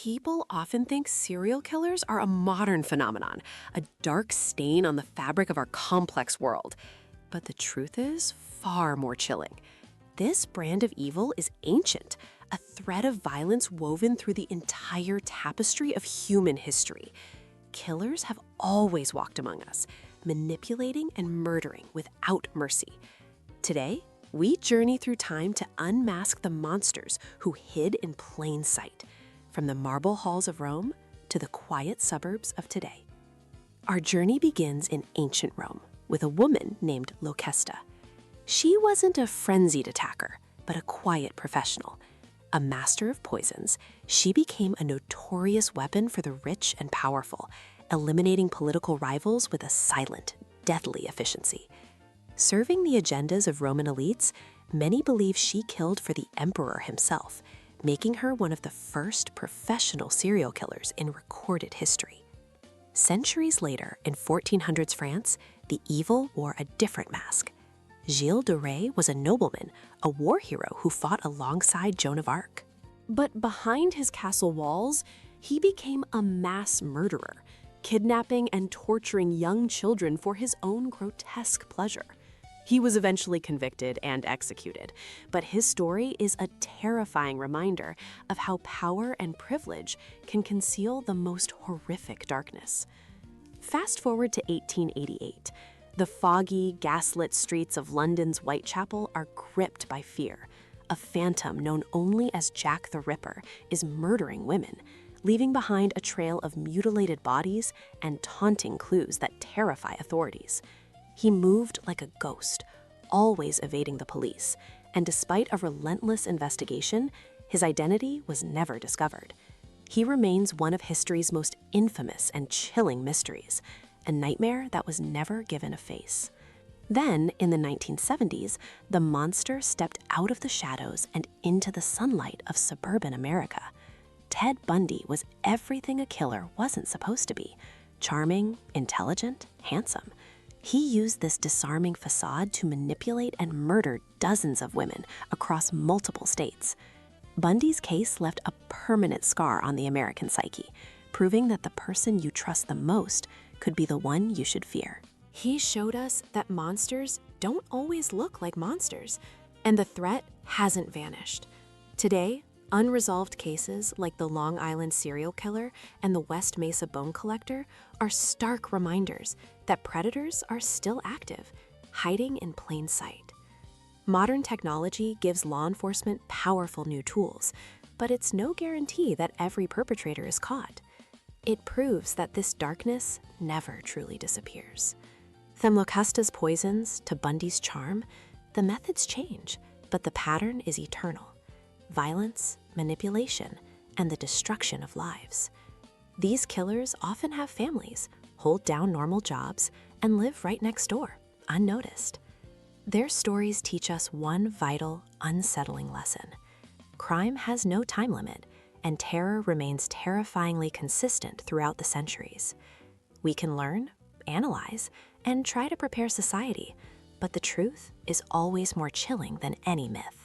People often think serial killers are a modern phenomenon, a dark stain on the fabric of our complex world. But the truth is far more chilling. This brand of evil is ancient, a thread of violence woven through the entire tapestry of human history. Killers have always walked among us, manipulating and murdering without mercy. Today, we journey through time to unmask the monsters who hid in plain sight, from the marble halls of Rome to the quiet suburbs of today. Our journey begins in ancient Rome with a woman named Locusta. She wasn't a frenzied attacker, but a quiet professional. A master of poisons, she became a notorious weapon for the rich and powerful, eliminating political rivals with a silent, deadly efficiency. Serving the agendas of Roman elites, many believe she killed for the emperor himself, making her one of the first professional serial killers in recorded history. Centuries later, in 1400s France, the evil wore a different mask. Gilles de Rais was a nobleman, a war hero who fought alongside Joan of Arc. But behind his castle walls, he became a mass murderer, kidnapping and torturing young children for his own grotesque pleasure. He was eventually convicted and executed, but his story is a terrifying reminder of how power and privilege can conceal the most horrific darkness. Fast forward to 1888. The foggy, gaslit streets of London's Whitechapel are gripped by fear. A phantom known only as Jack the Ripper is murdering women, leaving behind a trail of mutilated bodies and taunting clues that terrify authorities. He moved like a ghost, always evading the police, and despite a relentless investigation, his identity was never discovered. He remains one of history's most infamous and chilling mysteries, a nightmare that was never given a face. Then, in the 1970s, the monster stepped out of the shadows and into the sunlight of suburban America. Ted Bundy was everything a killer wasn't supposed to be: charming, intelligent, handsome. He used this disarming facade to manipulate and murder dozens of women across multiple states. Bundy's case left a permanent scar on the American psyche, proving that the person you trust the most could be the one you should fear. He showed us that monsters don't always look like monsters, and the threat hasn't vanished. Today, unresolved cases like the Long Island serial killer and the West Mesa bone collector are stark reminders that predators are still active, hiding in plain sight. Modern technology gives law enforcement powerful new tools, but it's no guarantee that every perpetrator is caught. It proves that this darkness never truly disappears. From Locusta's poisons to Bundy's charm, the methods change, but the pattern is eternal: violence, manipulation, and the destruction of lives. These killers often have families, hold down normal jobs, and live right next door, unnoticed. Their stories teach us one vital, unsettling lesson: crime has no time limit, and terror remains terrifyingly consistent throughout the centuries. We can learn, analyze, and try to prepare society, but the truth is always more chilling than any myth.